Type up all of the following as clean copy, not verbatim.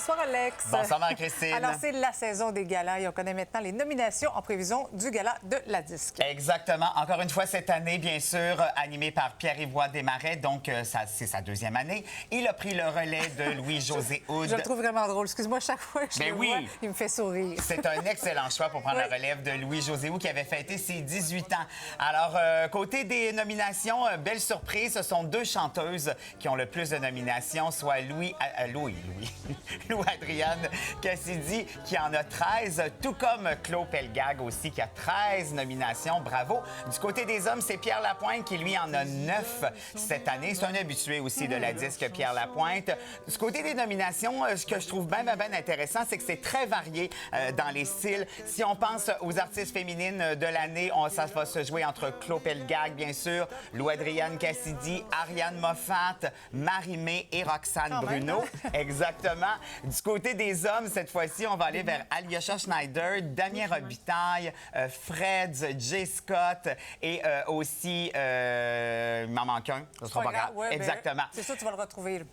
Bonsoir, Alex. Bonsoir, Marie-Christine. Alors, c'est la saison des galas et on connaît maintenant les nominations en prévision du gala de la disque. Exactement. Encore une fois, cette année, bien sûr, animé par Pierre-Yvois Desmarais, donc c'est sa deuxième année. Il a pris le relais de Louis-José Hood. Je le trouve vraiment drôle. Excuse-moi, chaque fois que je le vois, il me fait sourire. C'est un excellent choix pour prendre la relève de Louis-José Hood qui avait fêté ses 18 ans. Alors, côté des nominations, belle surprise, ce sont deux chanteuses qui ont le plus de nominations, soit Lou-Adriane Cassidy qui en a 13, tout comme Claude Pelgag aussi qui a 13 nominations. Bravo. Du côté des hommes, c'est Pierre Lapointe qui, lui, en a 9 cette année. C'est un habitué aussi de la disque, Pierre Lapointe. Du côté des nominations, ce que je trouve bien intéressant, c'est que c'est très varié dans les styles. Si on pense aux artistes féminines de l'année, ça va se jouer entre Claude Pelgag, bien sûr, Lou-Adriane Cassidy, Ariane Moffat, Marie-Mé et Roxane Bruno. Exactement. Du côté des hommes, cette fois-ci, on va aller vers Alyosha Schneider, Damien Robitaille, Fred, Jay Scott et aussi... il m'en manque un. Ce sera pas grave. Ouais, exactement. C'est sûr, tu vas le retrouver.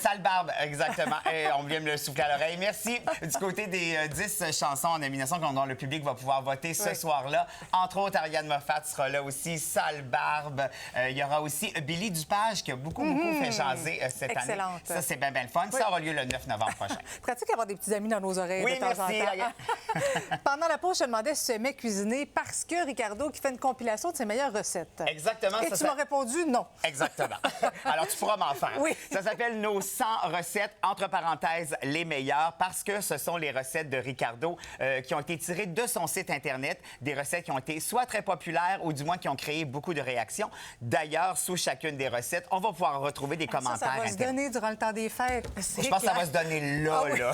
Sale barbe, exactement. On vient me le souffler à l'oreille. Merci. Du côté des 10 chansons en nomination dont le public va pouvoir voter ce soir-là, entre autres, Ariane Moffat sera là aussi, Sale barbe. Il y aura aussi Billy Dupage qui a beaucoup fait jaser cette année. Ça, c'est bien le fun. Ça aura lieu le 9 novembre prochain. Pratique avoir des petits amis dans nos oreilles de temps en temps. Pendant la pause, je te demandais si tu aimais cuisiner parce que Ricardo qui fait une compilation de ses meilleures recettes. Exactement. Et tu m'as répondu non. Exactement. Alors, tu pourras m'en faire. Oui. Ça s'appelle nos 100 recettes, entre parenthèses, les meilleures, parce que ce sont les recettes de Ricardo qui ont été tirées de son site Internet, des recettes qui ont été soit très populaires ou du moins qui ont créé beaucoup de réactions. D'ailleurs, sous chacune des recettes, on va pouvoir retrouver des commentaires. Ça va se donner durant le temps des fêtes. Je pense que ça va se donner là, là.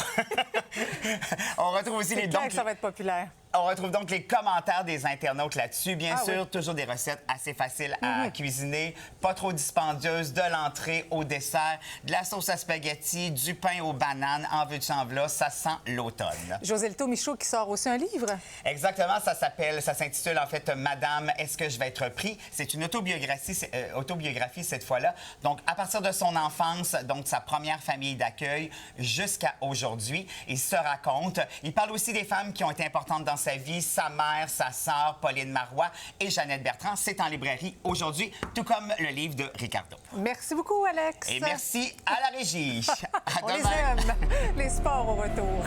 On retrouve aussi les dons. Ça va être populaire. On retrouve donc les commentaires des internautes là-dessus. Bien sûr, toujours des recettes assez faciles à cuisiner, pas trop dispendieuses, de l'entrée au dessert, de la sauce à spaghetti, du pain aux bananes, en veux-tu en v'là, ça sent l'automne. José Lito Michaud qui sort aussi un livre. Exactement, ça s'intitule en fait « Madame, est-ce que je vais être pris ?» C'est une autobiographie cette fois-là. Donc, à partir de son enfance, donc sa première famille d'accueil, jusqu'à aujourd'hui, il se raconte. Il parle aussi des femmes qui ont été importantes dans sa vie, sa mère, sa sœur, Pauline Marois et Jeannette Bertrand. C'est en librairie aujourd'hui, tout comme le livre de Ricardo. Merci beaucoup, Alex. Et merci à la régie. À On demain. les aime. Les sports au retour.